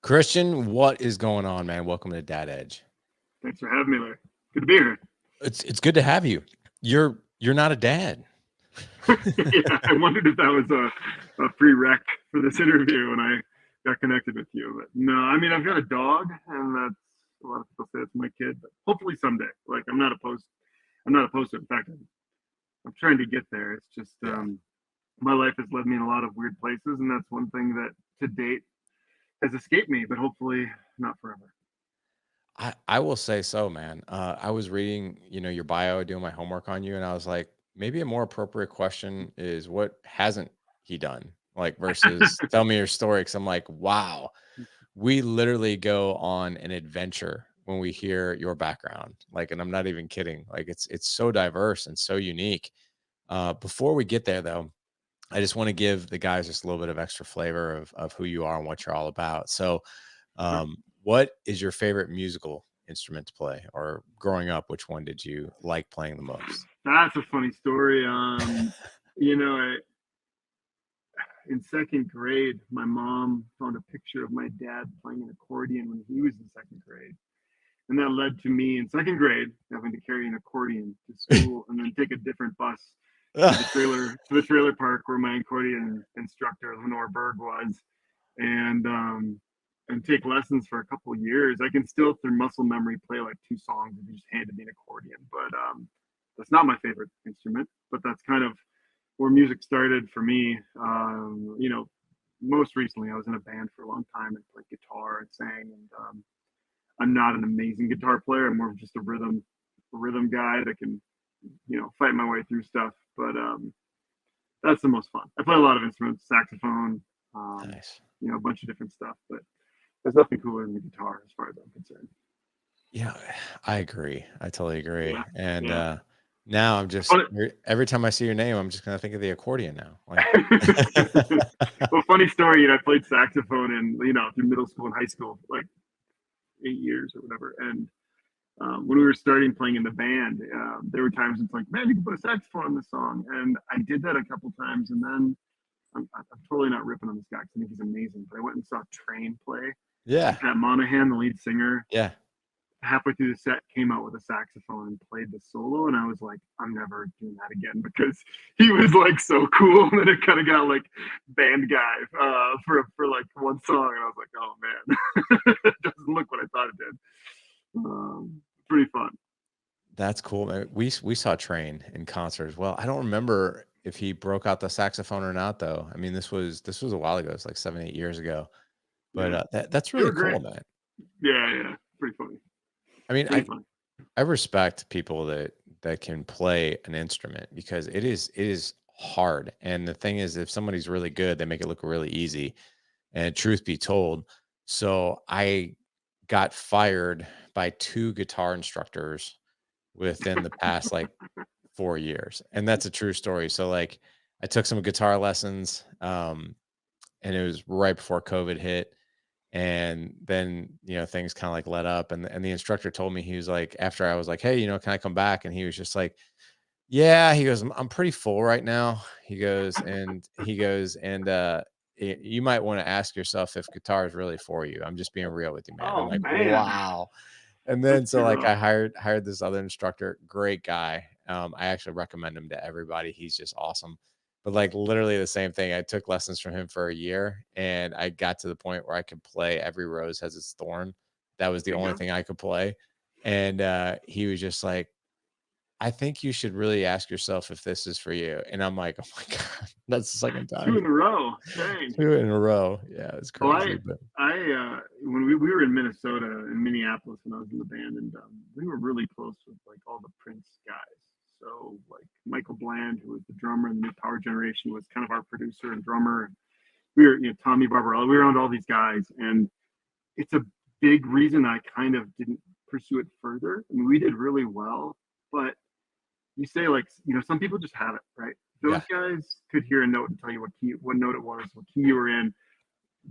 Christian, what is going on, man? Welcome to Dad Edge. Thanks for having me, Larry. Good to be here. It's good to have you. You're not a dad. Yeah, I wondered if that was a prereq for this interview when I got connected with you. But no, I mean, I've got a dog, and that's a lot of people say it's my kid, but hopefully someday. Like, I'm not opposed. I'm not opposed to it. In fact, I'm trying to get there. It's just Yeah. my life has led me in a lot of weird places, and that's one thing that to date has escaped me. But hopefully, not forever. I will say so, man. I was reading, your bio, doing my homework on you, and I was like, maybe a more appropriate question is what hasn't he done? Like versus tell me your story. Cause I'm like, wow, we literally go on an adventure when we hear your background. Like, and I'm not even kidding. Like it's so diverse and so unique. Before we get there though, I just want to give the guys just a little bit of extra flavor of who you are and what you're all about. So, Sure. what is your favorite musical instrument to play? Or growing up, which one did you like playing the most? That's a funny story. You know, in second grade, my mom found a picture of my dad playing an accordion when he was in second grade. And that led to me in second grade having to carry an accordion to school and then take a different bus to the trailer park where my accordion instructor Lenore Berg was, and take lessons for a couple of years. I can still through muscle memory play like two songs if you just handed me an accordion, but that's not my favorite instrument. But that's kind of where music started for me. Most recently I was in a band for a long time and played guitar and sang. And I'm not an amazing guitar player. I'm more of just a rhythm guy that can, fight my way through stuff. But that's the most fun. I play a lot of instruments, saxophone, um, Nice. a bunch of different stuff. But there's nothing cooler than the guitar as far as I'm concerned. Yeah, I agree. I totally agree. Yeah, And yeah. now every time I see your name, I'm just gonna think of the accordion now. Like, Well, funny story. I played saxophone in through middle school and high school, like 8 years or whatever. And when we were starting playing in the band, there were times it's like, man, you can put a saxophone on this song, and I did that a couple times, and then I'm totally not ripping on this guy because I think he's amazing. But I went and saw Train play, and yeah, Pat Monahan, the lead singer, yeah. halfway through the set came out with a saxophone and played the solo, and I was like, I'm never doing that again because he was like so cool. And then it kind of got like band guy for like one song, and I was like, oh man, it doesn't look what I thought it did. Pretty fun. That's cool, man. We saw Train in concert as well. I don't remember if he broke out the saxophone or not, though. I mean, this was a while ago. It's like 7, 8 years ago. But Yeah, that's they really were great. cool, man. Yeah, yeah, pretty funny. I mean, Pretty funny. I respect people that can play an instrument because it is hard. And the thing is, if somebody's really good, they make it look really easy. And truth be told, so I got fired by two guitar instructors within the past like 4 years, and that's a true story. So like, I took some guitar lessons, and it was right before COVID hit, and then, things kinda, like, let up, and the instructor told me, he was like after I was like, "Hey, can I come back?" And he was just like, "Yeah," he goes, I'm pretty full right now." He goes, you might wanna ask yourself if guitar is really for you. I'm just being real with you, man." I'm Oh like, man, "Wow." And that's then so, too like, rough. I hired this other instructor, great guy. I actually recommend him to everybody. He's just awesome. But, like, literally the same thing. I took lessons from him for a year, and I got to the point where I could play "Every Rose Has Its Thorn." That was the There you only go. thing I could play. And, he was just like, "I think you should really ask yourself if this is for you." And I'm like, "Oh my god." That's the second Two time. in a row. Dang. 2 in a row. Yeah, it's Well, crazy, but when we were in Minnesota, in Minneapolis, when I was in the band, and we were really close with like all the Prince guys. So like Michael Bland, who was the drummer in the New Power Generation, was kind of our producer and drummer. We were, Tommy Barbarella. We were around all these guys, and it's a big reason I kind of didn't pursue it further. I mean, we did really well, but you say like some people just have it, right? Those yeah. guys could hear a note and tell you what note it was, what key you were in,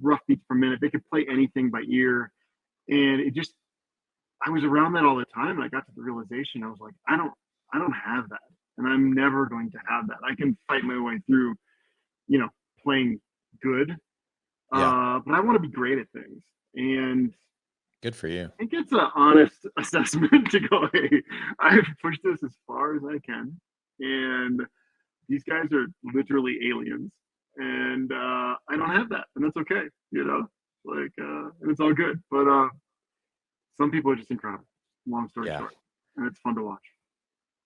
rough beats per minute. They could play anything by ear, and it just I was around that all the time, and I got to the realization I was like, I don't have that, and I'm never going to have that. I can fight my way through, you know, playing good, Yeah. but I want to be great at things. And Good for you. I think it's an honest assessment to go, hey, I've pushed this as far as I can, and these guys are literally aliens, and I don't have that, and that's okay, and it's all good. But some people are just incredible. Long story Yeah. short, and it's fun to watch.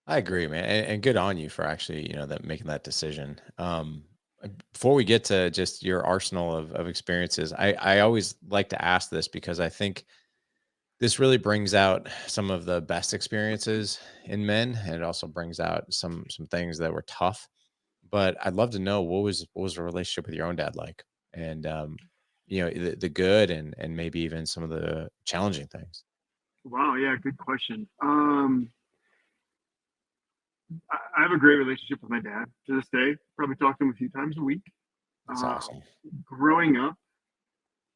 I agree, man, and good on you for actually, that making that decision. Before we get to just your arsenal of experiences, I always like to ask this because I think this really brings out some of the best experiences in men, and it also brings out some things that were tough. But I'd love to know what was the relationship with your own dad like, and the good and maybe even some of the challenging things. Wow, yeah, good question. I have a great relationship with my dad to this day. Probably talk to him a few times a week. That's Uh, awesome. Growing up,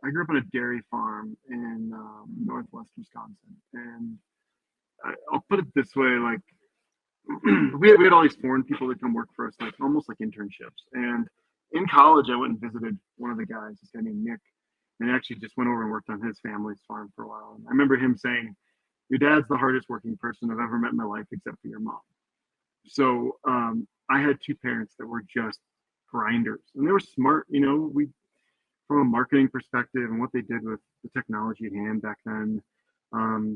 I grew up on a dairy farm in northwest Wisconsin, and I'll put it this way: like we had all these foreign people that come work for us, like almost like internships. And in college, I went and visited one of the guys, this guy named Nick, and actually just went over and worked on his family's farm for a while. And I remember him saying, "Your dad's the hardest working person I've ever met in my life, except for your mom." So I had two parents that were just grinders, and they were smart. We from a marketing perspective and what they did with the technology at hand back then,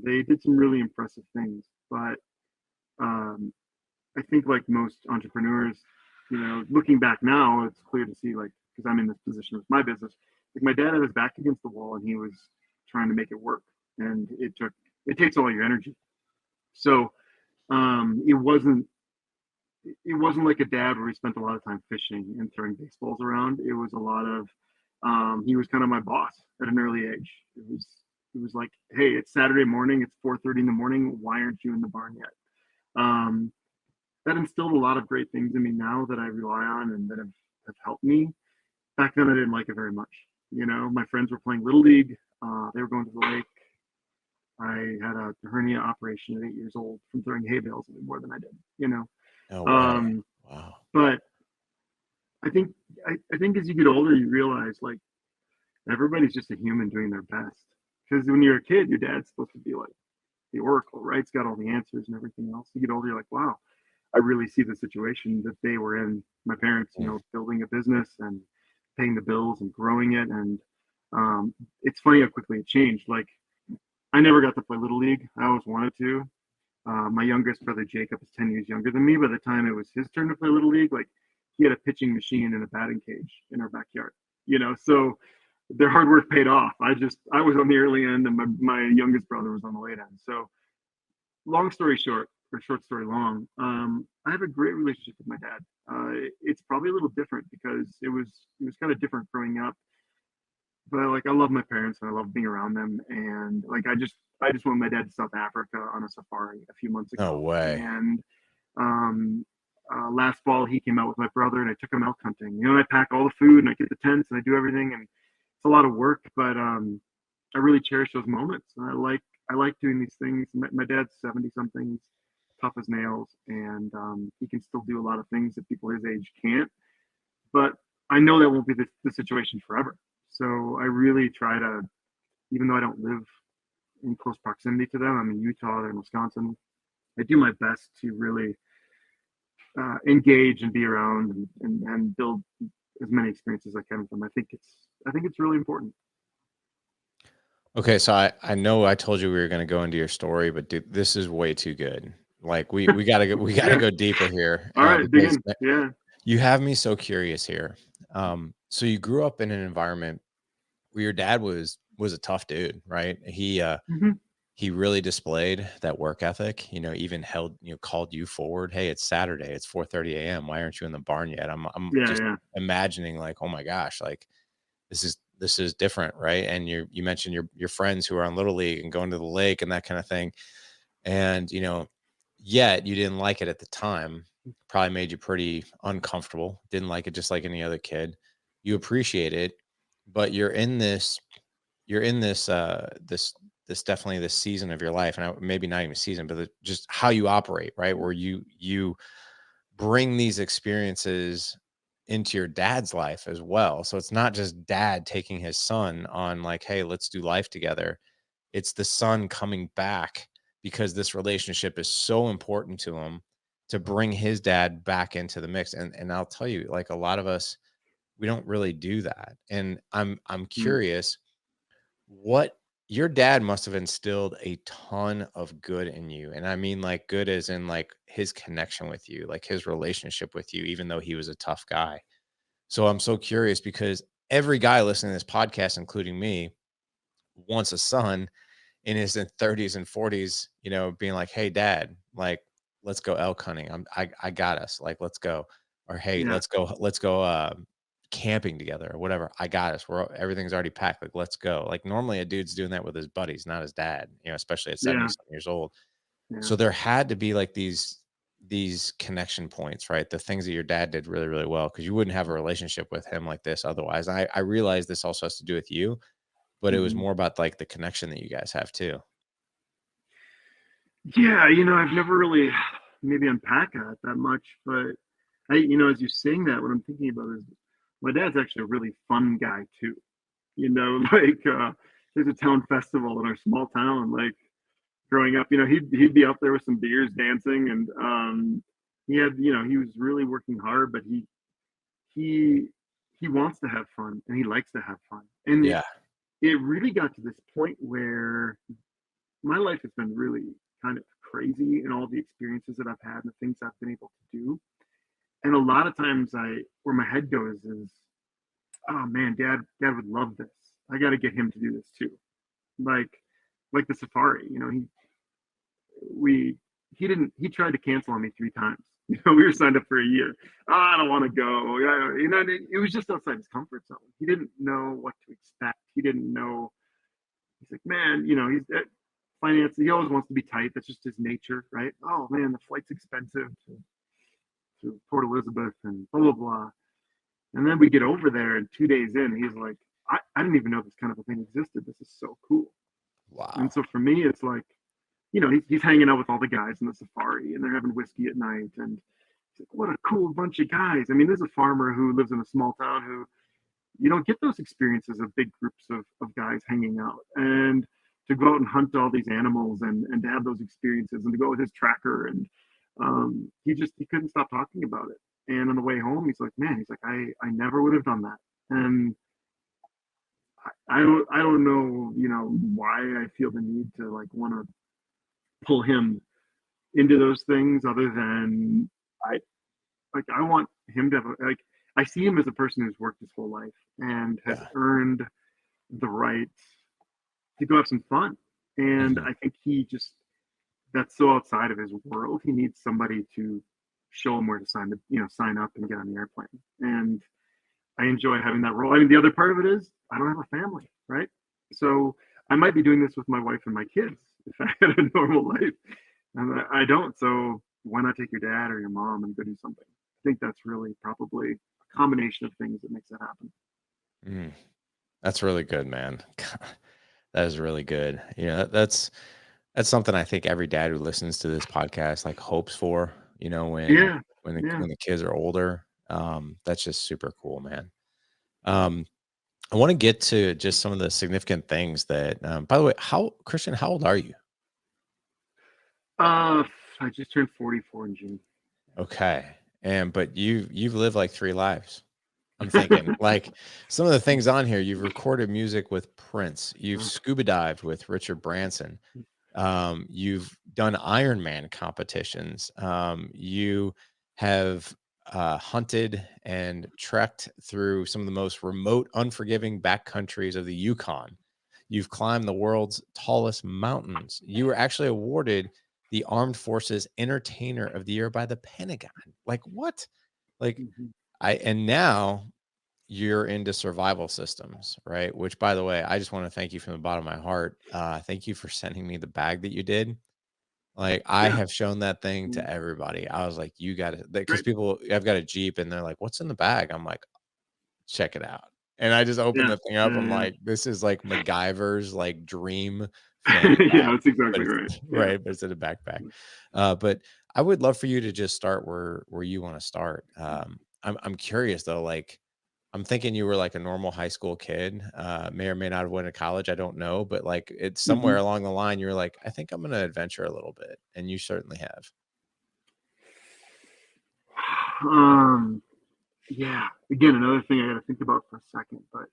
they did some really impressive things. But um, I think like most entrepreneurs, looking back now, it's clear to see like because I'm in this position with my business, like my dad had his back against the wall and he was trying to make it work, and it takes all your energy. So it wasn't like a dad where he spent a lot of time fishing and throwing baseballs around. It was a lot of he was kind of my boss at an early age. It was like, hey, it's Saturday morning, it's 4:30 in the morning. Why aren't you in the barn yet? Um, that instilled a lot of great things in me now that I rely on and that have helped me. Back then, I didn't like it very much. My friends were playing little league. They were going to the lake. I had a hernia operation at 8 years old from throwing hay bales even more than I did. No way. Um, Wow. but I think I think as you get older, you realize like everybody's just a human doing their best. Because when you're a kid, your dad's supposed to be like the oracle, right? It's got all the answers and everything else. You get older, you're like, wow, I really see the situation that they were in. My parents, Mm. building a business and paying the bills and growing it. And um, it's funny how quickly it changed. Like I never got to play little league. I always wanted to. My youngest brother Jacob is 10 years younger than me. By the time it was his turn to play little league, like he had a pitching machine and a batting cage in our backyard. So their hard work paid off. I was on the early end, and my youngest brother was on the late end. So long story short, or short story long, I have a great relationship with my dad. It's probably a little different because it was kind of different growing up, but like I love my parents and I love being around them. And like I just went with my dad to South Africa on a safari a few months No ago, way. and um, last fall he came out with my brother and I took him elk hunting. And I pack all the food and I get the tents and I do everything, and it's a lot of work, but I really cherish those moments. And I like doing these things. My dad's 70 something, he's tough as nails, and he can still do a lot of things that people his age can't. But I know that won't be the situation forever. So I really try to, even though I don't live in close proximity to them, I'm in Utah, they're in Wisconsin. I do my best to really engage and be around and build as many experiences as I can with them. I think it's really important. Okay, so I know I told you we were going to go into your story, but dude, this is way too good. Like we gotta go, we gotta Yeah. go deeper here, All right. Dig because in. Yeah. you have me so curious here. So you grew up in an environment where your dad was a tough dude, right? Hmm. He really displayed that work ethic. Even called you forward. Hey, it's Saturday. It's 4:30 a.m. Why aren't you in the barn yet? I'm Yeah. just Yeah. imagining like, oh my gosh, like this is different, right? And you mentioned your friends who are on little league and going to the lake and that kind of thing, and yet you didn't like it at the time. Probably made you pretty uncomfortable. Didn't like it, just like any other kid. You appreciate it, but you're in this definitely this season of your life, and maybe not even season, but just how you operate, right? Where you bring these experiences into your dad's life as well. So it's not just dad taking his son on like, hey, let's do life together. It's the son coming back because this relationship is so important to him to bring his dad back into the mix. And I'll tell you, like a lot of us, we don't really do that. And I'm Mm. curious, what your dad must have instilled a ton of good in you. And I mean like good as in like his connection with you, like his relationship with you, even though he was a tough guy. So I'm so curious because every guy listening to this podcast, including me, wants a son in his 30s and 40s, you know, being like, "Hey, dad, like, let's go elk hunting. I got us. Like, let's go." Or, "Hey, Yeah. let's go camping together or whatever. I got us. Everything's already packed. Like, let's go." Like, normally a dude's doing that with his buddies, not his dad. You know, especially at 70 Yeah. something years old. Yeah. So there had to be like these connection points, right? The things that your dad did really, really well, because you wouldn't have a relationship with him like this otherwise. I realize this also has to do with you, but it was Hmm. more about like the connection that you guys have too. Yeah. I've never really maybe unpacked that much, but as you're saying that, what I'm thinking about is my dad's actually a really fun guy too. Like there's a town festival in our small town. Like growing up, he'd be up there with some beers dancing, and he was really working hard, but he he wants to have fun and he likes to have fun. And Yeah. it really got to this point where my life has been really kind of crazy in all the experiences that I've had and the things I've been able to do. And a lot of times where my head goes is, oh man, dad would love this. I got to get him to do this too. Like, like the safari, we he tried to cancel on me 3 times. We were signed up for a year. Oh, I don't want to go. It was just outside his comfort zone. He didn't know what to expect. He didn't know. He's like, man, he's finance. He always wants to be tight. That's just his nature, right? Oh man, the flight's expensive to Port Elizabeth and blah blah blah. And then we get over there, and 2 days in, he's like, I didn't even know this kind of a thing existed. This is so cool. And Wow. so for me, it's like, he's hanging out with all the guys in the safari, and they're having whiskey at night, and he's like, what a cool bunch of guys. I mean, there's a farmer who lives in a small town who you don't get those experiences of big groups of guys hanging out, and to go out and hunt all these animals, and to have those experiences, and to go with his tracker, and he couldn't stop talking about it. And on the way home, he's like, man, he's like, I never would have done that. And I don't know, why I feel the need to like want to pull him into those things, other than I I want him to have like, I see him as a person who's worked his whole life and has Yeah. earned the right to go have some fun. And Mhm. I think that's so outside of his world. He needs somebody to show him where to sign up and get on the airplane. And I enjoy having that role. I mean, the other part of it is I don't have a family, right? So I might be doing this with my wife and my kids if I had a normal life, and I don't. So why not take your dad or your mom and go do something? I think that's really probably a combination of things that makes that happen. Mm. That's really good, man. That is really good. You know, that's something I think every dad who listens to this podcast like hopes for, you know, Yeah, yeah. when the kids are older. That's just super cool, man. Um, I want to get to just some of the significant things that by the way, Christian, how old are you? Uh, I just turned 44 in June. Okay. And but you've lived like 3 lives. I'm thinking like some of the things on here, you've recorded music with Prince, you've scuba dived with Richard Branson, you've done Ironman competitions, you have hunted and trekked through some of the most remote, unforgiving backcountries of the Yukon. You've climbed the world's tallest mountains. You were actually awarded the Armed Forces Entertainer of the Year by the Pentagon. Like what? Like Mhm. and now you're into survival systems, right? Which, by the way, I just want to thank you from the bottom of my heart. Thank you for sending me the bag that you did. Like, I Yeah, have shown that thing mm, to everybody. I was like, you got to, because great. people, I've got a Jeep and they're like, what's in the bag? I'm like, check it out. And I just opened Yeah, the thing up. I'm yeah, like, this is like MacGyver's like dream yeah. fanny Yeah, pack, that's but exactly it's right. Yeah. right, but it's in a backpack. But I would love for you to just start where you want to start. I'm curious though, like, I'm thinking you were like a normal high school kid, may or may not have went to college, I don't know, but, like, it's somewhere Mhm. along the line, you were like, "I think I'm gonna adventure a little bit," and you certainly have. Um, yeah. Again, another thing I got to think about for a second, but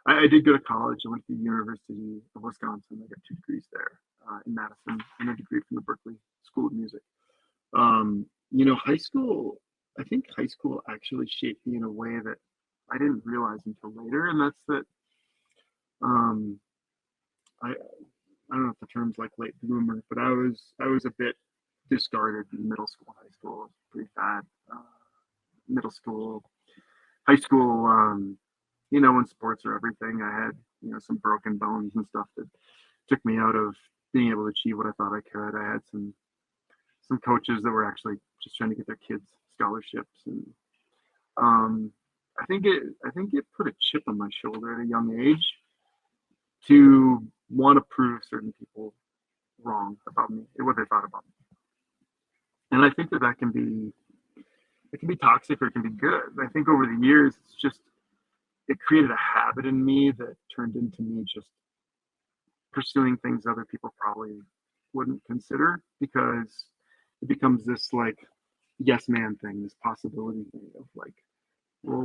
I did go to college. I went to the University of Wisconsin. I got 2 degrees there in Madison, and a degree from the Berkeley School of Music. High school. I think high school actually shaped me in a way that I didn't realize until later, and that's that. Um, I don't know if the term's like late bloomer, but I was a bit discarded in middle school, high school. I was pretty bad. Uh, Middle school, high school. When sports are everything, I had some broken bones and stuff that took me out of being able to achieve what I thought I could. I had some coaches that were actually just trying to get their kids scholarships, and um, I think it put a chip on my shoulder at a young age to want to prove certain people wrong about me and what they thought about me. And I think that can be toxic or it can be good. I think over the years, it created a habit in me that turned into me just pursuing things other people probably wouldn't consider because it becomes this like yes man thing, this possibility thing of like, well,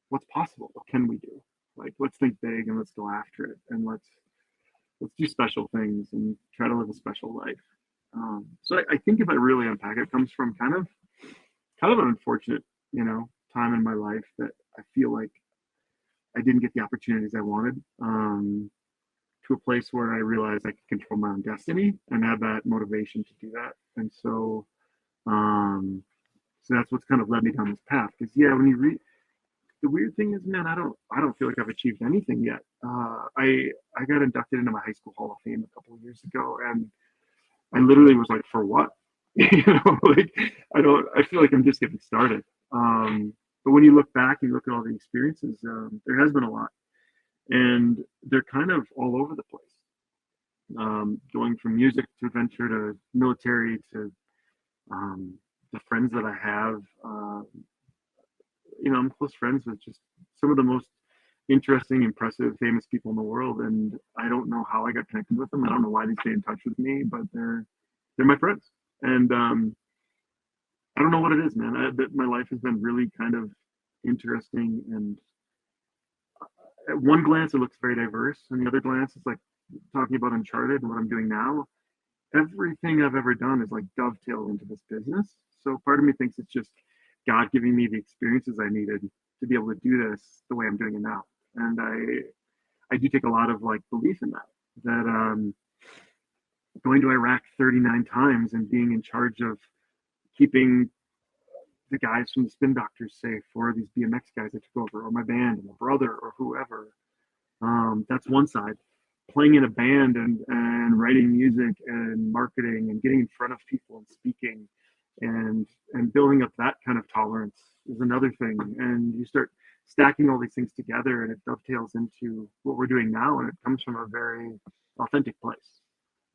what's possible? What can we do? Like, let's think big and let's go after it and let's do special things and try to live a special life. So I think if I really unpack it, it comes from kind of an unfortunate, time in my life that I feel like I didn't get the opportunities I wanted. To a place where I realized I could control my own destiny and have that motivation to do that. And um, so that's what's kind of led me down this path. Because yeah, when you read, the weird thing is, man, I don't feel like I've achieved anything yet. I got inducted into my high school Hall of Fame a couple of years ago, and I literally was like, for what? Like I feel like I'm just getting started. But when you look back, you look at all the experiences. There has been a lot, and they're kind of all over the place. Going from music to adventure to military to um, the friends that I have. I'm close friends with just some of the most interesting, impressive, famous people in the world, and I don't know how I got connected with them. I don't know why they stay in touch with me, but they're my friends, and I don't know what it is, man. My life has been really kind of interesting, and at one glance, it looks very diverse, and the other glance, it's like talking about Uncharted and what I'm doing now. Everything I've ever done is like dovetailed into this business. So part of me thinks it's just God giving me the experiences I needed to be able to do this the way I'm doing it now. And I do take a lot of like belief in that. That going to Iraq 39 times and being in charge of keeping the guys from the Spin Doctors safe, or these BMX guys that took over, or my band, or my brother, or whoever. That's one side. Playing in a band and writing music and marketing and getting in front of people and speaking and building up that kind of tolerance is another thing. And you start stacking all these things together, and it dovetails into what we're doing now. And it comes from a very authentic place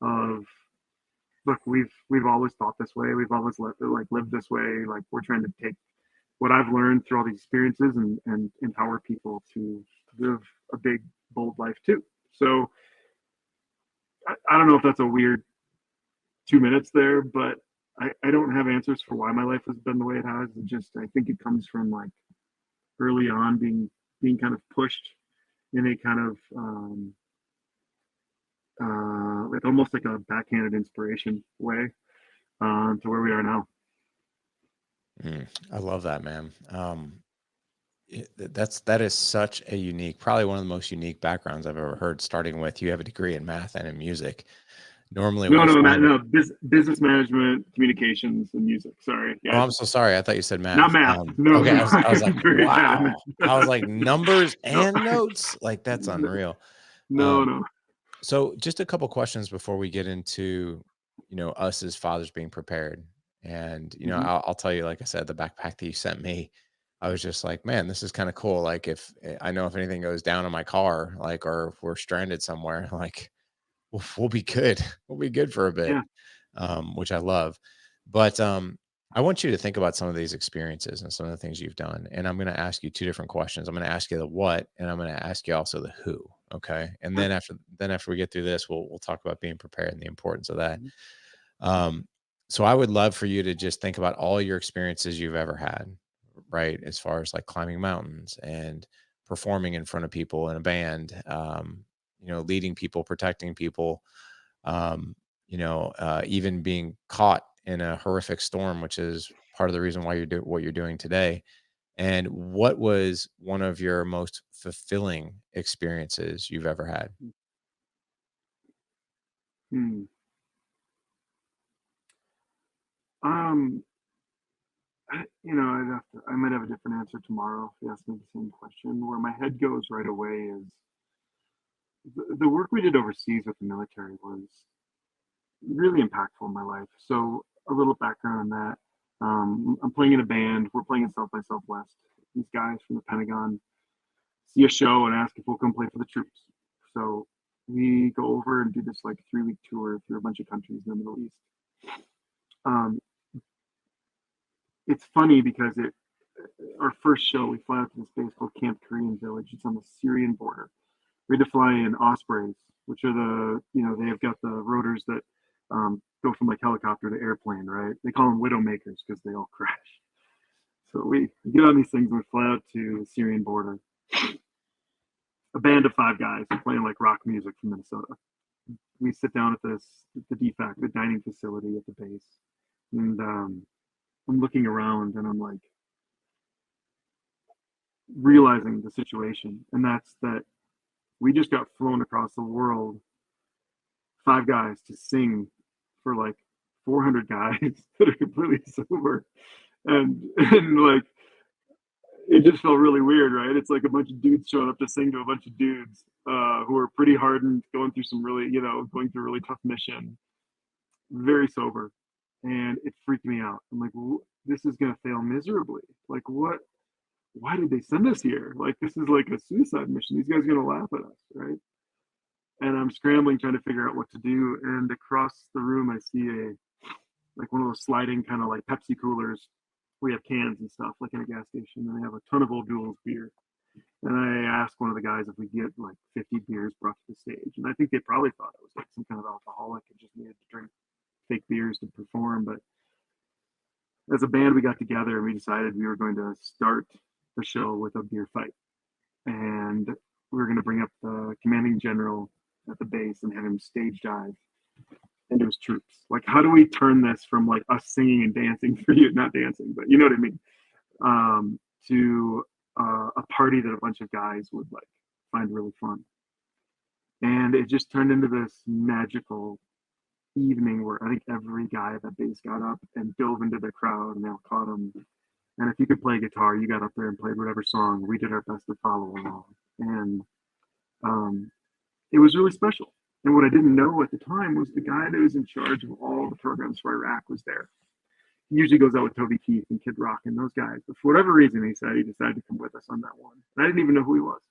of look, we've always thought this way. We've always lived this way. Like we're trying to take what I've learned through all these experiences and empower people to live a big, bold life too. So I don't know if that's a weird 2 minutes there, but I don't have answers for why my life has been the way it has. It just I think it comes from like early on being kind of pushed in a kind of like almost like a backhanded inspiration way to where we are now. I love that, man. That is such a unique, probably one of the most unique backgrounds I've ever heard. Starting with you have a degree in math and in music. Normally, what No, you no, Matt, find. no. Business management, communications, and music. Sorry, Oh, yeah, I'm so sorry. I thought you said not math. math. No, Okay, no, I was like, very bad at wow. I was like, math. numbers No, and notes. Like that's unreal. no, Um, no. so just a couple questions before we get into, us as fathers being prepared. And, Mhm. I'll tell you, like I said, the backpack that you sent me, I was just like, man, this is kind of cool. Like if I know if anything goes down in my car, like, or if we're stranded somewhere, like we'll be good. We'll be good for a bit, Yeah. which I love. But I want you to think about some of these experiences and some of the things you've done. And I'm going to ask you two different questions. I'm going to ask you the what, and I'm going to ask you also the who. Okay. And Sure. then after we get through this, we'll talk about being prepared and the importance of that. Mhm. Um, so I would love for you to just think about all your experiences you've ever had, right? As far as like climbing mountains and performing in front of people in a band, leading people, protecting people, even being caught in a horrific storm, which is part of the reason why what you're doing today. And what was one of your most fulfilling experiences you've ever had? Hmm. Um, I might have a different answer tomorrow if you ask me the same question. Where my head goes right away is the work we did overseas with the military was really impactful in my life. So a little background on that. I'm playing in a band. We're playing in South by Southwest. These guys from the Pentagon see a show and ask if we'll come play for the troops. So we go over and do this like 3-week tour through a bunch of countries in the Middle East. Um, it's funny because our first show we fly out to this base called Camp Korean Village. It's on the Syrian border. We had to fly in Ospreys, which are they have got the rotors that go from like helicopter to airplane, right? They call them Widowmakers because they all crash. So we get on these things and we fly out to the Syrian border. A band of 5 guys playing like rock music from Minnesota. We sit down at the dining facility at the base, and I'm looking around and I'm like realizing the situation, and that's that we just got flown across the world, 5 guys to sing for like 400 guys that are completely sober, and like it just felt really weird, right? It's like a bunch of dudes showing up to sing to a bunch of dudes who are pretty hardened, going through a really tough mission, very sober, and it freaked me out. I'm like, this is gonna fail miserably. Like, what? Why did they send us here? Like, this is like a suicide mission. These guys are gonna laugh at us, right? And I'm scrambling trying to figure out what to do. And across the room, I see like one of those sliding kind of like Pepsi coolers. We have cans and stuff like in a gas station, and they have a ton of Old Duels beer. And I asked one of the guys if we get like 50 beers brought to the stage, and I think they probably thought I was like some kind of alcoholic and just needed to drink fake beers to perform. But as a band, we got together and we decided we were going to start the show with a beer fight, and we were going to bring up the commanding general at the base and have him stage dive into his troops. Like, how do we turn this from like us singing and dancing for you, not dancing, but you know what I mean, to a party that a bunch of guys would like find really fun. And it just turned into this magical evening where I think every guy at that base got up and dove into the crowd and they all caught him. And if you could play guitar, you got up there and played whatever song. We did our best to follow along. And um, it was really special. And what I didn't know at the time was the guy that was in charge of all the programs for Iraq was there. He usually goes out with Toby Keith and Kid Rock and those guys. But for whatever reason, he said he decided to come with us on that one. And I didn't even know who he was.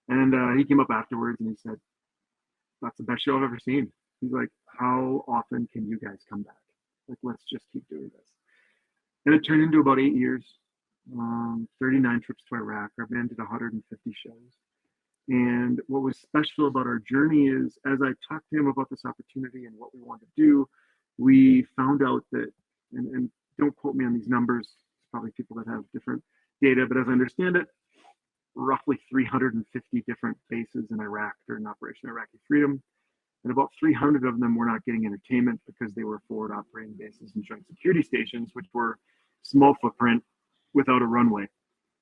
And he came up afterwards and he said, "That's the best show I've ever seen." He's like, "How often can you guys come back? Like, let's just keep doing this." And it turned into about 8 years, 39 trips to Iraq. Our band did 150 shows. And what was special about our journey is as I talked to him about this opportunity and what we wanted to do, we found out that, and don't quote me on these numbers, it's probably people that have different data, but as I understand it, roughly 350 different bases in Iraq during Operation Iraqi Freedom. And about 300 of them were not getting entertainment because they were forward operating bases and joint security stations, which were small footprint without a runway.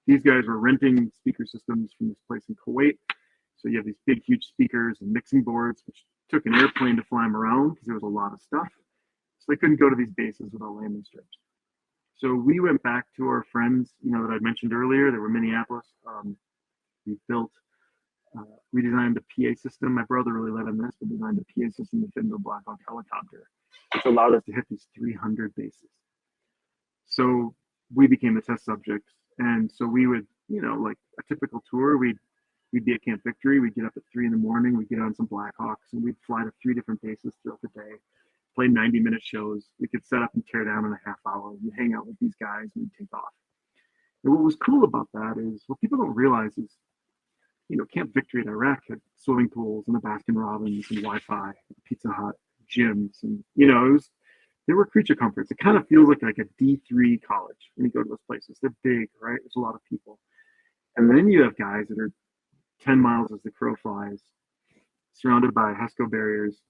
These guys were renting speaker systems from this place in Kuwait. So you have these big, huge speakers and mixing boards, which took an airplane to fly them around because there was a lot of stuff. So they couldn't go to these bases without landing strips. So we went back to our friends, that I'd mentioned earlier. They were Minneapolis. We built, we designed a PA system. My brother really led on this, but designed a PA system to fit into a Black Hawk helicopter, which allowed us to hit these 300 bases. So we became the test subjects. And so we would, like a typical tour, we'd be at Camp Victory. We'd get up at 3 a.m. We'd get on some Blackhawks and we'd fly to 3 different bases throughout the day, play 90-minute shows. We could set up and tear down in a half hour. You hang out with these guys and you take off. And what was cool about that is what people don't realize is, Camp Victory at Iraq had swimming pools and a Baskin Robbins and Wi-Fi, Pizza Hut, gyms, and there were creature comforts. It kind of feels like a D3 college when you go to those places. They're big, right? There's a lot of people. And then you have guys that are 10 miles as the crow flies, surrounded by HESCO barriers,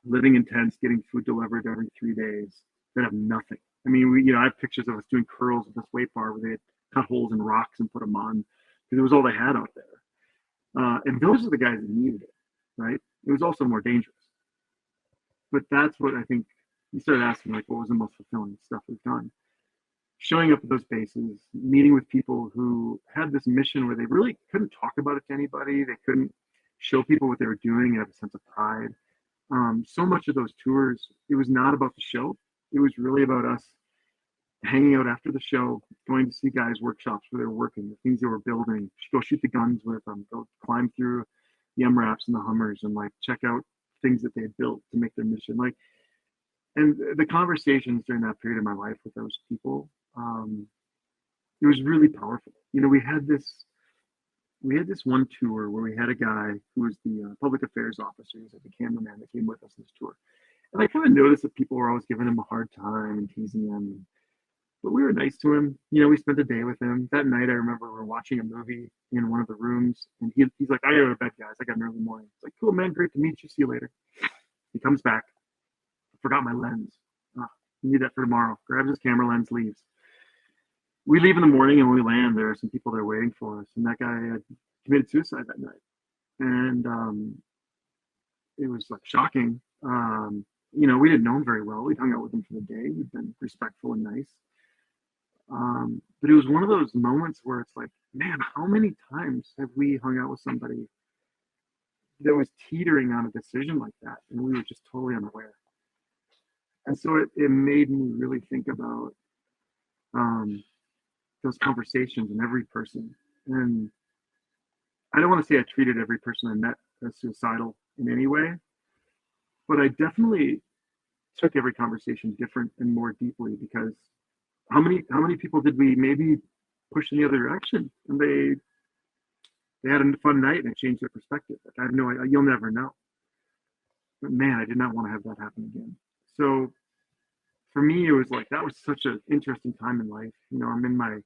living in tents, getting food delivered every 3 days, that have nothing. I mean, I have pictures of us doing curls with this weight bar where they had cut holes in rocks and put them on because it was all they had out there. And those are the guys that needed it, right? It was also more dangerous. But that's what I think you started asking, like, what was the most fulfilling stuff we've done? Showing up at those bases, meeting with people who had this mission where they really couldn't talk about it to anybody. They couldn't show people what they were doing and have a sense of pride. So much of those tours, it was not about the show. It was really about us hanging out after the show, going to see guys' workshops where they're working, the things they were building, go shoot the guns with them, go climb through the MRAPs and the Hummers and like check out things that they had built to make their mission. And the conversations during that period of my life with those people, it was really powerful. We had this one tour where we had a guy who was the public affairs officer. He was like the cameraman that came with us on this tour. And I kind of noticed that people were always giving him a hard time and teasing him. But we were nice to him. We spent a day with him. That night, I remember we were watching a movie in one of the rooms. And he's like, I gotta go to bed, guys. I got an early morning. It's like, cool, man. Great to meet you. See you later. He comes back. I forgot my lens. You need that for tomorrow. Grabs his camera lens, leaves. We leave in the morning, and when we land, there are some people there waiting for us. And that guy had committed suicide that night. And it was like shocking. We didn't know him very well. We'd hung out with him for the day. We'd been respectful and nice. But it was one of those moments where it's like, man, how many times have we hung out with somebody that was teetering on a decision like that, and we were just totally unaware? And so it made me really think about those conversations and every person. And I don't want to say I treated every person I met as suicidal in any way, but I definitely took every conversation different and more deeply, because how many people did we maybe push in the other direction, and they had a fun night and it changed their perspective? Like, I have no idea. You'll never know. But man, I did not want to have that happen again. So for me, it was like, that was such an interesting time in life. I'm in my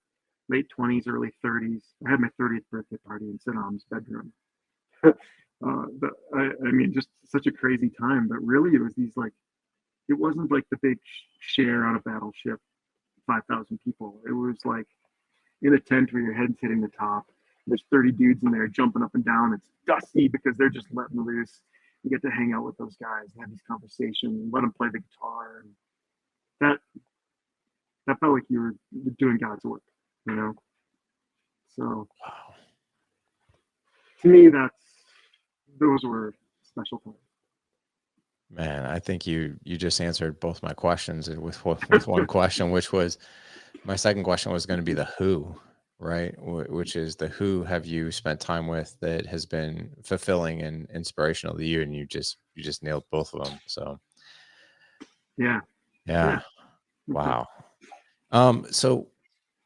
late 20s, early 30s. I had my 30th birthday party in Saddam's bedroom. But I mean, just such a crazy time. But really, it was it wasn't like the big share on a battleship, 5,000 people. It was like in a tent where your head's hitting the top. There's 30 dudes in there jumping up and down. It's dusty because they're just letting loose. You get to hang out with those guys and have these conversations, let them play the guitar. And that felt like you were doing God's work, So Wow. To me, those were special times. Man, I think you just answered both my questions with one question, which was, my second question was going to be the who, right? Which is the who have you spent time with that has been fulfilling and inspirational to you, and you just nailed both of them. So yeah. Wow. So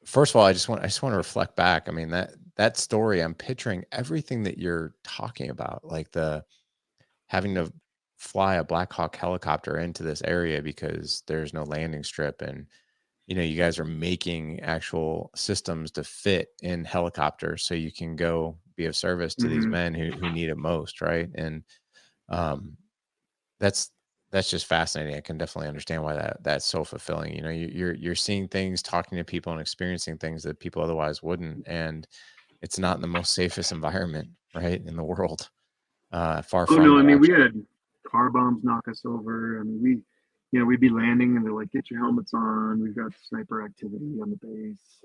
first of all, I just want to reflect back. I mean, that story, I'm picturing everything that you're talking about, like the having to fly a Black Hawk helicopter into this area because there's no landing strip, and you guys are making actual systems to fit in helicopters so you can go be of service to these men who need it most, right? And that's just fascinating. I can definitely understand why that's so fulfilling. You're seeing things, talking to people, and experiencing things that people otherwise wouldn't, and it's not in the most safest environment, right, in the world. Far from no, I it, mean, we actually. had car bombs knock us over. I mean, we'd be landing and they're like, get your helmets on. We've got sniper activity on the base.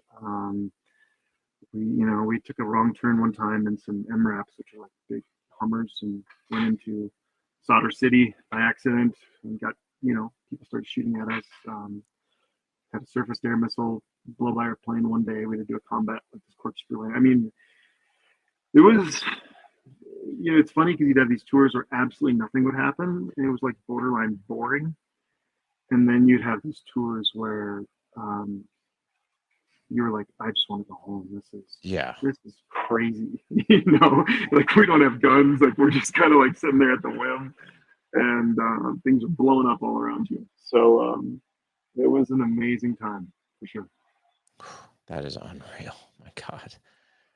We took a wrong turn one time in some MRAPs, which are like big Hummers, and went into Solder City by accident and got, people started shooting at us. Had a surface air missile blow by our plane one day. We had to do a combat with this corkscrew. I mean, it was, it's funny because you'd have these tours where absolutely nothing would happen, and it was like borderline boring. And then you'd have these tours where um, you were like, I just want to go home. Yeah. This is crazy. You know, like we don't have guns. Like we're just kind of like sitting there at the whim, and things are blowing up all around you. So it was an amazing time for sure. That is unreal. My God.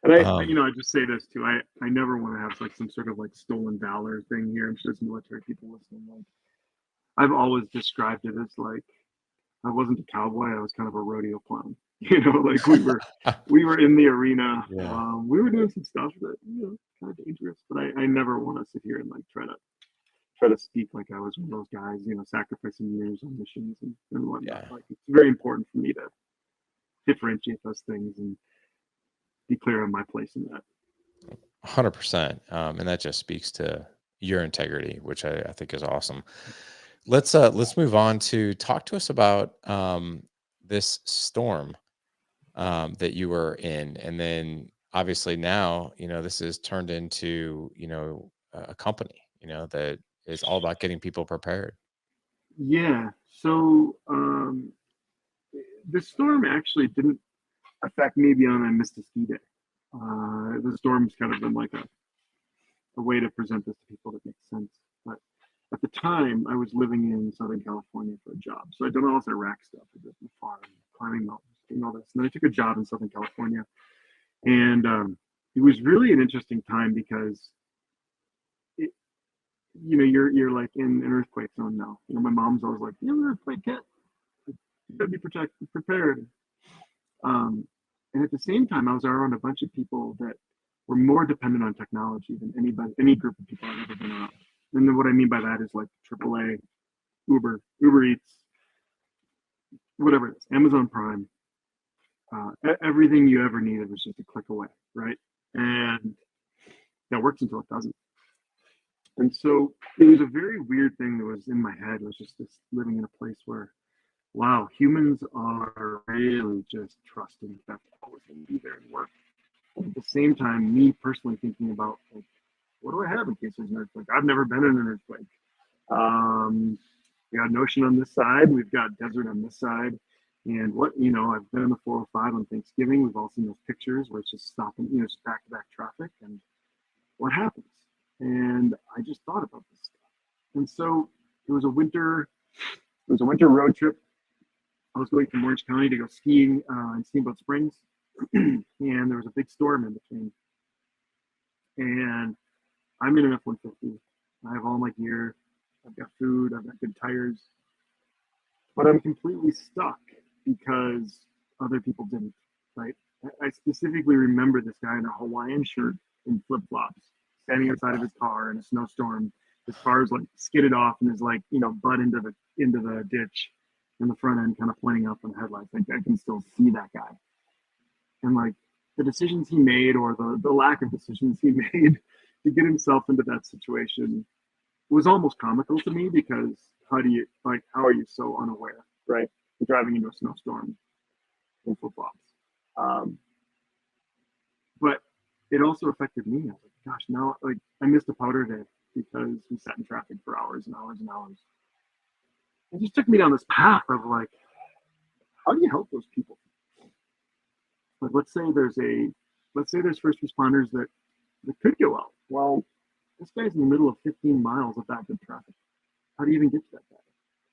And Um, I just say this too. I never want to have like some sort of like stolen valor thing here. I'm sure there's military people listening. Like I've always described it as like I wasn't a cowboy. I was kind of a rodeo clown. You know, like we were in the arena. yeah. We were doing some stuff that kind of dangerous. But I never want to sit here and like try to speak like I was one of those guys. Sacrificing years on missions and whatnot. Yeah. Like it's very important for me to differentiate those things and be clear on my place in that. 100%. And that just speaks to your integrity, which I think is awesome. Let's move on to talk to us about this storm that you were in, and then obviously now this is turned into a company that is all about getting people prepared. Yeah. So the storm actually didn't affect me beyond I missed a ski day. The storm's kind of been like a way to present this to people that makes sense. But at the time, I was living in Southern California for a job. So I'd done all this Iraq stuff. I did the farm, climbing mountains, doing all this. And then I took a job in Southern California. And it was really an interesting time because, it, you're like in an earthquake zone now. My mom's always like, you're an earthquake kid. You gotta be prepared. Um, and at the same time, I was around a bunch of people that were more dependent on technology than any group of people I've ever been around. And then what I mean by that is like AAA, Uber Eats, whatever it is, Amazon Prime. Everything you ever needed was just a click away, right? And that works until it doesn't. And so it was a very weird thing that was in my head. It was just this living in a place where, wow, humans are really just trusting that always going to be there and work. At the same time, me personally thinking about like, what do I have in case there's an earthquake? I've never been in an earthquake. We got an ocean on this side. We've got desert on this side. And I've been on the 405 on Thanksgiving. We've all seen those pictures where it's just stopping, just back to back traffic. And what happens? And I just thought about this stuff. And so it was a winter road trip. I was going from Orange County to go skiing in Steamboat Springs. And there was a big storm in between. And I'm in an F-150. I have all my gear. I've got food. I've got good tires. But I'm completely stuck because other people didn't, right? I specifically remember this guy in a Hawaiian shirt and flip-flops standing outside of his car in a snowstorm. His car is like skidded off and is like, butt into the ditch in the front end, kind of pointing up on the headlights. Like I can still see that guy. And like the decisions he made or the lack of decisions he made to get himself into that situation was almost comical to me because how are you so unaware, right? You're driving into a snowstorm in flip-flops. But it also affected me. I was like, gosh, now like I missed a powder day because we sat in traffic for hours and hours and hours. It just took me down this path of like, how do you help those people? Like let's say there's first responders that could go out. Well, this guy's in the middle of 15 miles of backed up traffic. How do you even get to that guy?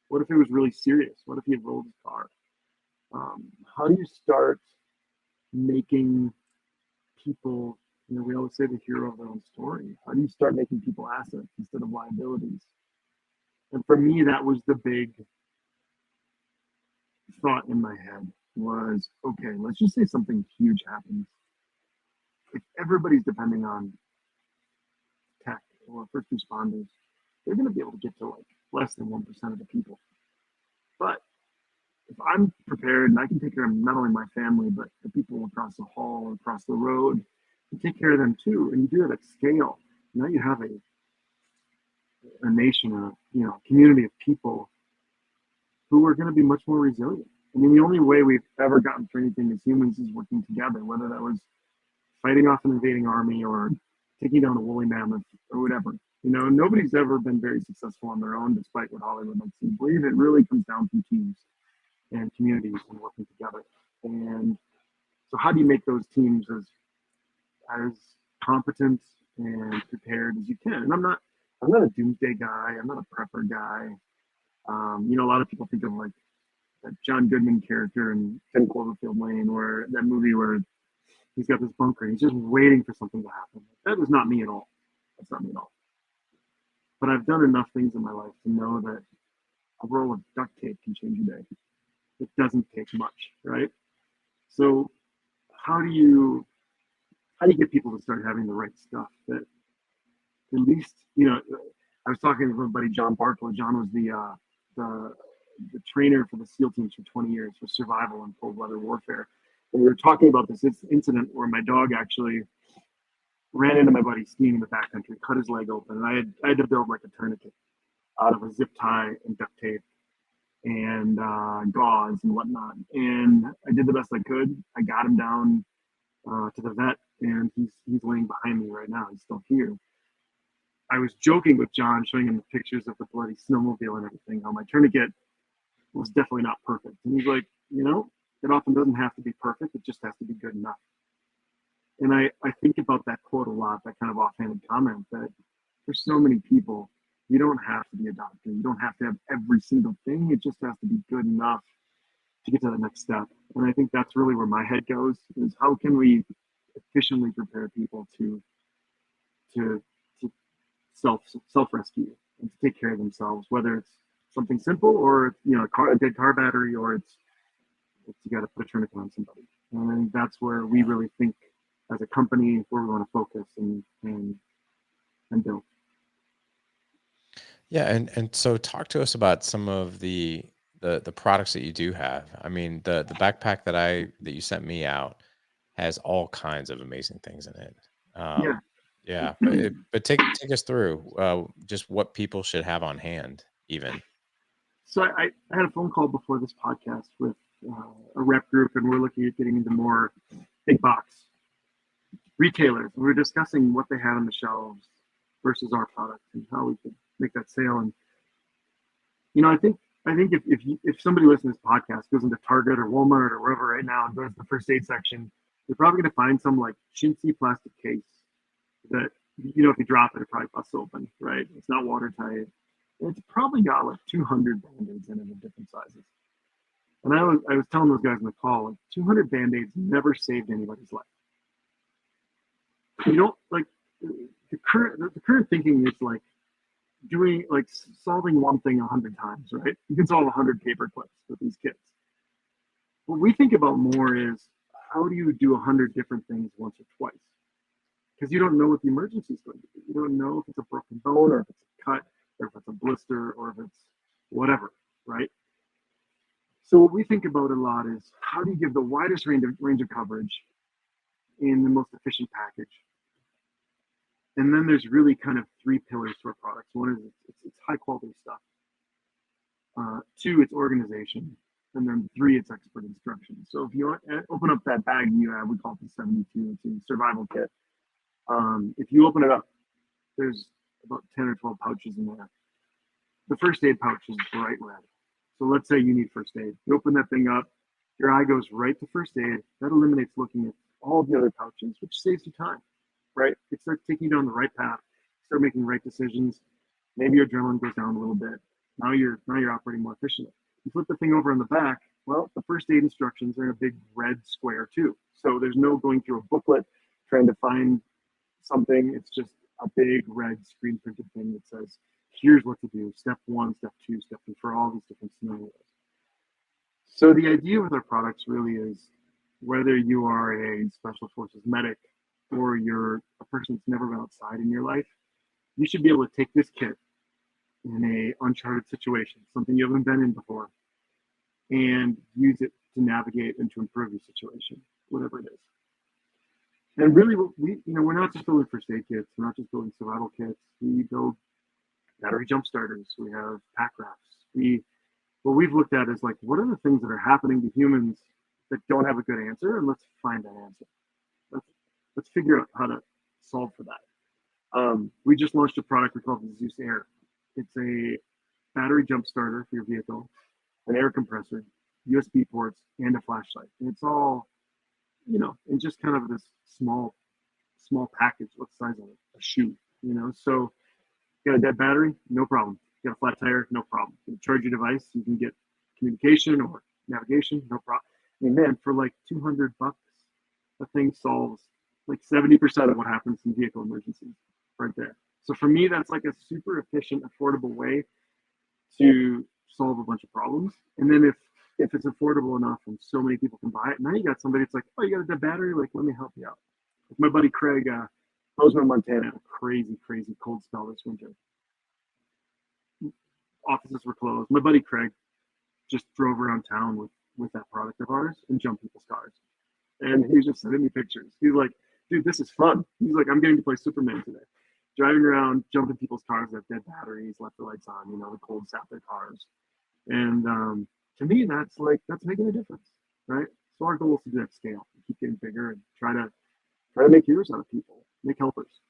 What if it was really serious? What if he had rolled his car? How do you start making people, we always say the hero of their own story. How do you start making people assets instead of liabilities? And for me, that was the big thought in my head was, okay, let's just say something huge happens. If everybody's depending on tech or first responders, they're going to be able to get to like less than 1% of the people. But if I'm prepared and I can take care of not only my family, but the people across the hall or across the road, and take care of them too, and you do it at scale, now you have a nation, a community of people who are going to be much more resilient. I mean, the only way we've ever gotten through anything as humans is working together, whether that was fighting off an invading army or taking down a woolly mammoth or whatever. Nobody's ever been very successful on their own, despite what Hollywood likes to believe. It really comes down to teams and communities and working together. And so how do you make those teams as competent and prepared as you can? And I'm not a doomsday guy. I'm not a prepper guy. A lot of people think of like that John Goodman character in 10 Cloverfield Lane, where that movie where he's got this bunker and he's just waiting for something to happen. That was not me at all. That's not me at all. But I've done enough things in my life to know that a roll of duct tape can change a day. It doesn't take much, right? So how do you get people to start having the right stuff that at least, I was talking to my buddy John Bartlett. John was the trainer for the SEAL teams for 20 years for survival and cold weather warfare. And we were talking about this incident where my dog actually ran into my buddy skiing in the backcountry, cut his leg open, and I had to build like a tourniquet out of a zip tie and duct tape and gauze and whatnot. And I did the best I could. I got him down to the vet, and he's laying behind me right now. He's still here. I was joking with John, showing him the pictures of the bloody snowmobile and everything, how my tourniquet was definitely not perfect. And he's like, it often doesn't have to be perfect. It just has to be good enough. And I think about that quote a lot, that kind of offhanded comment, that for so many people, you don't have to be a doctor. You don't have to have every single thing. It just has to be good enough to get to the next step. And I think that's really where my head goes, is how can we efficiently prepare people to self-rescue and to take care of themselves, whether it's something simple or a dead car battery, or it's you got to put a tourniquet on somebody. And that's where we really think as a company where we want to focus and build. Yeah, and so talk to us about some of the products that you do have. I mean, the backpack that you sent me out has all kinds of amazing things in it. Yeah. Yeah, but take us through just what people should have on hand, even. So I had a phone call before this podcast with a rep group, and we're looking at getting into more big box retailers. We were discussing what they had on the shelves versus our product and how we could make that sale. And I think if somebody listening to this podcast goes into Target or Walmart or wherever right now and goes to the first aid section, they're probably going to find some like chintzy plastic case that if you drop it, it probably busts open, right? It's not watertight. It's probably got like 200 band-aids in it of different sizes. And I was telling those guys in the call, like 200 band-aids never saved anybody's life. You don't like the current thinking is like solving one thing 100 times, right? You can solve 100 paper clips with these kits. What we think about more is how do you do 100 different things once or twice? Because you don't know what the emergency is going to be. You don't know if it's a broken bone or if it's a cut or if it's a blister or if it's whatever, right? So what we think about a lot is how do you give the widest range of coverage in the most efficient package? And then there's really kind of three pillars to our products. One is it's high quality stuff. Two, it's organization. And then three, it's expert instruction. So if you open up that bag you have, we call it the 72, it's a survival kit. If you open it up, there's about 10 or 12 pouches in there. The first aid pouch is bright red. So let's say you need first aid. You open that thing up, your eye goes right to first aid. That eliminates looking at all the other pouches, which saves you time, right? It starts taking you down the right path. Start making right decisions. Maybe your adrenaline goes down a little bit. Now you're operating more efficiently. You flip the thing over on the back. Well, the first aid instructions are in a big red square too. So there's no going through a booklet trying to find something. It's just a big red screen printed thing that says, here's what to do. Step 1, step 2, step 3 for all these different scenarios. So the idea with our products really is whether you are a special forces medic or you're a person that's never been outside in your life, you should be able to take this kit in a uncharted situation, something you haven't been in before, and use it to navigate and to improve your situation, whatever it is. And really, we're not just building first aid kits. We're not just building survival kits. We build battery jump starters. We have pack wraps. What we've looked at is like, what are the things that are happening to humans that don't have a good answer, and let's find that answer. Let's figure out how to solve for that. We just launched a product we call the Zeus Air. It's a battery jump starter for your vehicle, an air compressor, USB ports, and a flashlight. And it's all, in just kind of this small package. What size of a shoe, So you got a dead battery, no problem. You got a flat tire, no problem. You can charge your device, you can get communication or navigation, no problem. I mean, man, for like $200, the thing solves like 70% of what happens in vehicle emergencies right there. So for me, that's like a super efficient, affordable way to solve a bunch of problems. And then if it's affordable enough and so many people can buy it, now you got somebody that's like, oh, you got a dead battery? Like, let me help you out. Like my buddy Craig, Bozeman, Montana, had a crazy, crazy cold spell this winter. Offices were closed. My buddy Craig just drove around town with that product of ours and jumped people's cars. And he was just sending me pictures. He's like, dude, this is fun. He's like, I'm getting to play Superman today. Driving around, jumping people's cars that have dead batteries, left the lights on, the cold sap their cars. And to me, that's making a difference, right? So our goal is to do that scale, keep getting bigger, and try to make heroes out of people, make helpers.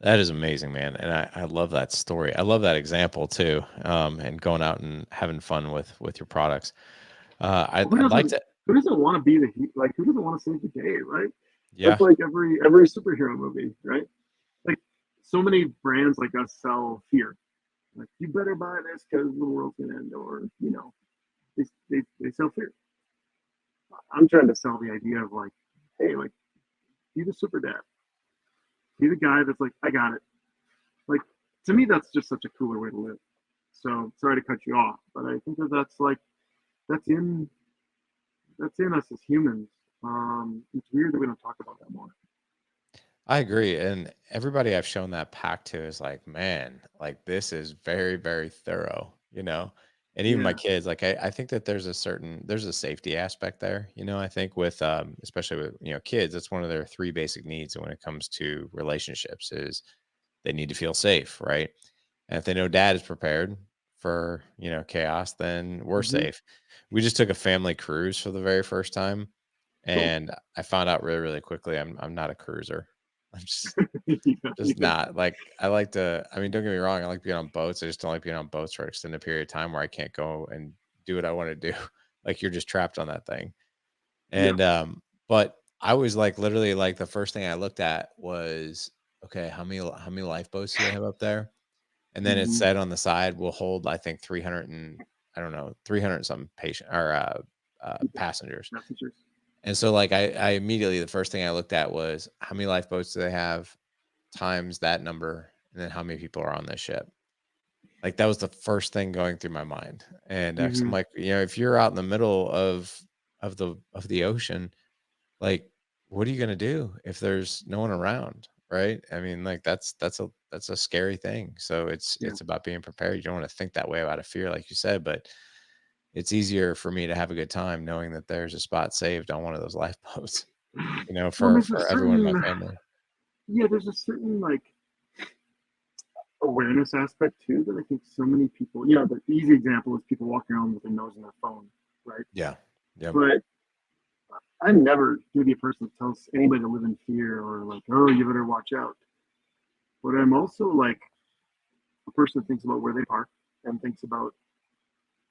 That is amazing, man. And I love that story. I love that example too. And going out and having fun with your products. I'd like to. Who doesn't want to be who doesn't want to save the day, right? Yeah. That's like every superhero movie, right? Like so many brands like us sell fear. Like, you better buy this because the world's gonna end, or they sell fear. I'm trying to sell the idea of like, hey, like, be the super dad. Be the guy that's like, I got it. Like, to me, that's just such a cooler way to live. So sorry to cut you off, but I think that's in us as humans. It's weird that we don't talk about that more. I agree. And everybody I've shown that pack to is like, man, like this is very, very thorough, And even my Yeah. kids, like I think that there's a safety aspect there, I think with especially with, kids, it's one of their three basic needs when it comes to relationships is they need to feel safe, right? And if they know dad is prepared for, chaos, then we're Mm-hmm. safe. We just took a family cruise for the very first time. Cool. And I found out really, really quickly I'm not a cruiser. I'm just Yeah. not like I like to. I mean, don't get me wrong. I like being on boats. I just don't like being on boats for an extended period of time where I can't go and do what I want to do. Like you're just trapped on that thing. Yeah. And but I was like literally like the first thing I looked at was okay, how many lifeboats do they have up there? And then it Mm-hmm. said on the side will hold I think 300 and I don't know 300 something patient or passengers. Messengers. And so like I immediately the first thing I looked at was how many lifeboats do they have times that number and then how many people are on this ship. Like that was the first thing going through my mind. And 'cause I'm Mm-hmm. like, if you're out in the middle of the ocean, like what are you going to do if there's no one around, right? I mean, like that's a scary thing. So Yeah. it's about being prepared. You don't want to think that way about a fear like you said, but it's easier for me to have a good time knowing that there's a spot saved on one of those lifeboats. Well, For everyone in my family. there's a certain like awareness aspect too that I think so many people, the easy example is people walking around with their nose in their phone, right? Yeah. Yeah. But I'm never going to be a person that tells anybody to live in fear or like, oh, you better watch out. But I'm also like a person that thinks about where they park and thinks about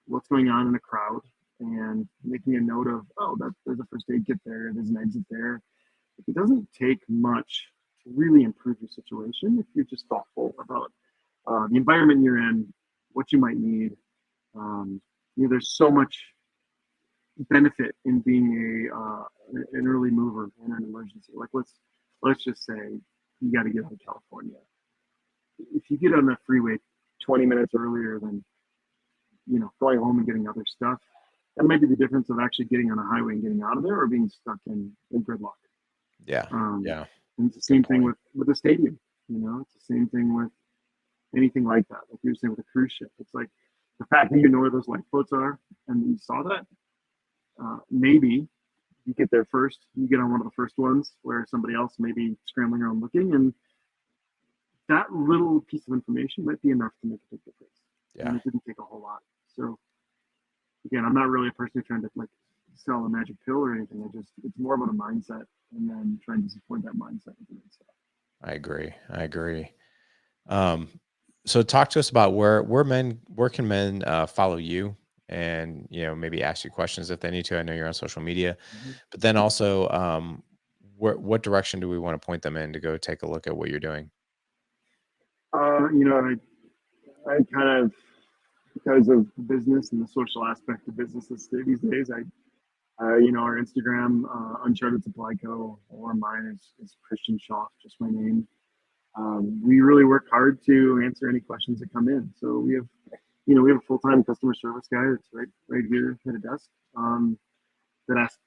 what's going on in a crowd and making a note of, oh, there's a first aid kit there, there's an exit there. It doesn't take much to really improve your situation if you're just thoughtful about the environment you're in, what you might need. There's so much benefit in being an early mover in an emergency. Like let's just say you got to get out of California. If you get on the freeway 20 minutes earlier than going home and getting other stuff, that might be the difference of actually getting on a highway and getting out of there or being stuck in gridlock. Yeah. Yeah. And it's the same thing with a stadium. It's the same thing with anything like that. Like you were saying with a cruise ship, it's like the fact that you know where those lifeboats are and you saw that. Maybe you get there first. You get on one of the first ones where somebody else may be scrambling around looking, and that little piece of information might be enough to make a big difference. Yeah. And it didn't take a whole lot. So again, I'm not really a person trying to like sell a magic pill or anything. It's more about a mindset and then trying to support that mindset with it. I agree. I agree. Um, so talk to us about where can men follow you, and maybe ask you questions if they need to. I know you're on social media, Mhm. but then also what direction do we want to point them in to go take a look at what you're doing? You know, I kind of, because of the business and the social aspect of business these days, you know, our Instagram, Uncharted Supply Co. or mine is Christian Schauf, just my name. We really work hard to answer any questions that come in. So we have, you know, we have a full-time customer service guy that's right here at a desk,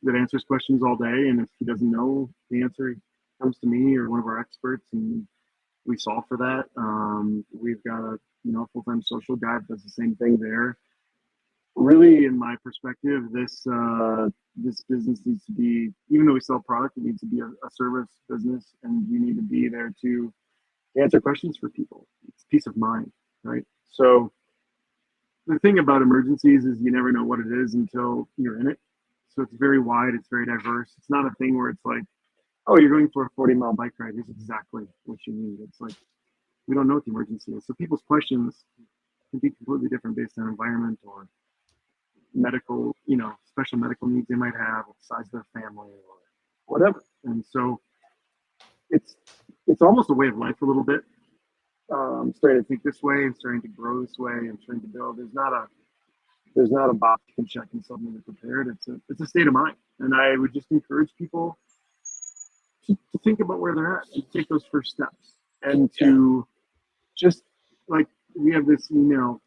that answers questions all day. And if he doesn't know the answer, he comes to me or one of our experts, and we solve for that. We've got a, you know, full-time social guy that does the same thing there. Really, in my perspective, this business needs to be, even though we sell product, it needs to be a service business, and we need to be there to answer questions for people. It's peace of mind, right? So the thing about emergencies is you never know what it is until you're in it. So it's very wide, it's very diverse. It's not a thing where it's like, oh, you're going for a 40-mile bike ride. Here's exactly what you need. It's like, we don't know what the emergency is. So people's questions can be completely different based on environment or medical, you know, special medical needs they might have, or the size of their family or whatever. And so it's it's almost a way of life a little bit. Starting to think this way and starting to grow this way and trying to build. There's not a box you can check and suddenly you're prepared. It's a state of mind, and I would just encourage people to think about where they're at and take those first steps, and Yeah. to just, like, we have this email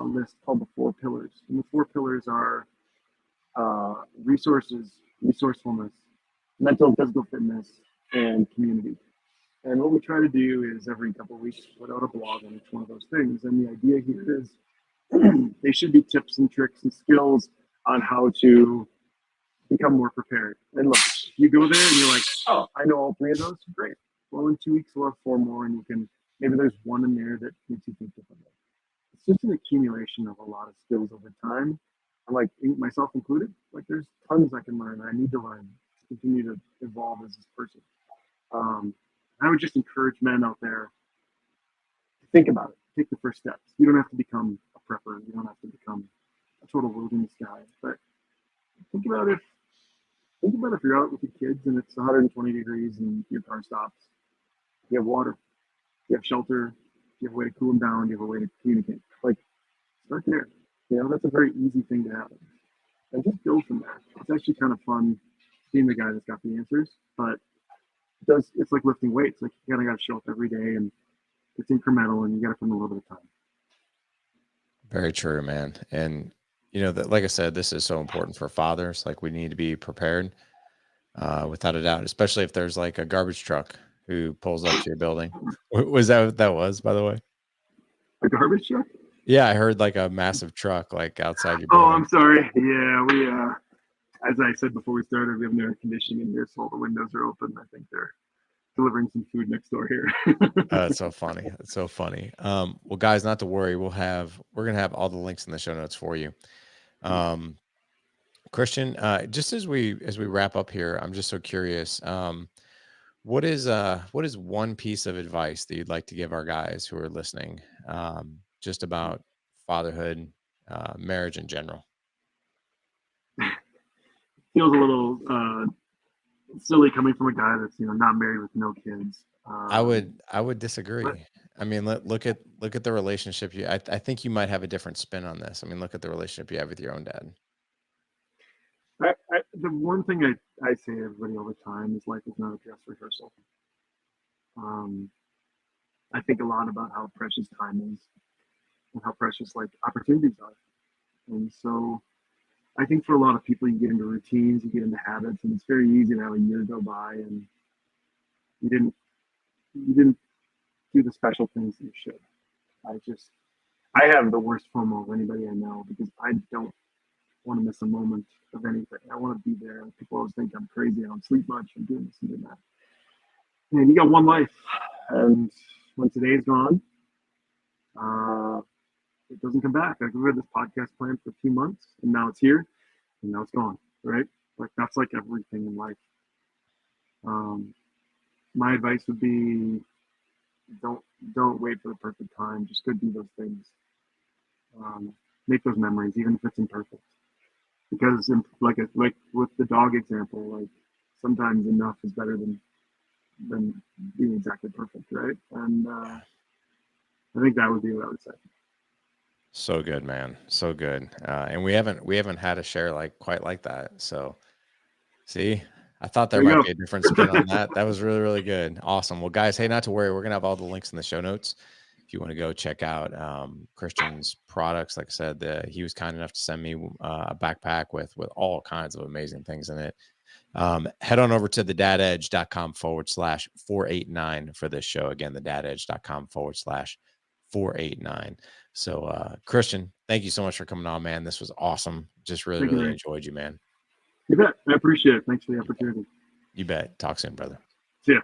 list called the 4 pillars, and the 4 pillars are resources, resourcefulness, mental and physical fitness, and community. And what we try to do is every couple of weeks put out a blog on each one of those things. And the idea here is they should be tips and tricks and skills on how to become more prepared. And look, you go there and you're like, oh, I know all 3 of those. Great. Well, in 2 weeks, we'll have 4 more, and you can, maybe there's one in there that makes you think differently. It's just an accumulation of a lot of skills over time. And like myself included, like there's tons I can learn. I need to learn to continue to evolve as this person. Um, I would just encourage men out there to think about it. Take the first steps. You don't have to become a prepper. You don't have to become a total wilderness guy. But think about if think about if you're out with your kids and it's 120 degrees and your car stops. You have water. You have shelter. You have a way to cool them down. You have a way to communicate. Like, start there. You know, that's a very easy thing to happen. And just build from there. It's actually kind of fun being the guy that's got the answers, but it's like lifting weights. Like, you kind of got to show up every day, and it's incremental, and you got to put in a little bit of time. Very true, man. And that, like I said, this is so important for fathers. Like, we need to be prepared, without a doubt, especially if there's like a garbage truck who pulls up to your building. Was that what that was, by the way? A garbage truck? Yeah, I heard like a massive truck like outside your Oh, building. I'm sorry. Yeah, we as I said before we started, we have no air conditioning in here, so all the windows are open. I think they're delivering some food next door here. It's so funny. It's so funny. Well, guys, not to worry. We're gonna have all the links in the show notes for you. Um, Christian, just as we wrap up here, I'm just so curious. What is one piece of advice that you'd like to give our guys who are listening, just about fatherhood, marriage in general? Feels a little silly coming from a guy that's, you know, not married with no kids. I would But disagree. I mean, look at the relationship I think you might have a different spin on this. I mean, look at the relationship you have with your own dad. the one thing I say to everybody all the time is life is not a dress rehearsal. Um, I think a lot about how precious time is and how precious like opportunities are. And so I think for a lot of people, you get into routines, you get into habits, and it's very easy to have a year go by and you didn't you didn't do the special things that you should. I have the worst FOMO of anybody I know because I don't want to miss a moment of anything. I want to be there. People always think I'm crazy. I don't sleep much. I'm doing this and doing that. And you got one life, and when today's gone, uh, it doesn't come back. Like, we had this podcast planned for 2 months, and now it's here, and now it's gone. Right? Like, that's like everything in life. Um, my advice would be don't wait for the perfect time. Just go do those things. Make those memories, even if it's imperfect. Because like with the dog example, like sometimes enough is better than being exactly perfect, right? And I think that would be what I would say. So good, man. So good. And we haven't had a share like quite like that. So see, I thought there There you might go. be a different spin on that. That was really, really good. Awesome. Well, guys, hey, not to worry. We're gonna have all the links in the show notes if you want to go check out Christian's products. Like I said, he was kind enough to send me a backpack with all kinds of amazing things in it. Head on over to thedadedge.com/489 for this show. Again, thedadedge.com/489. So, Christian, thank you so much for coming on, man. This was awesome. Just really, Thank you, really Ray. enjoyed you, man. You bet. I appreciate it. Thanks for the opportunity. You bet. Talk soon, brother. See ya.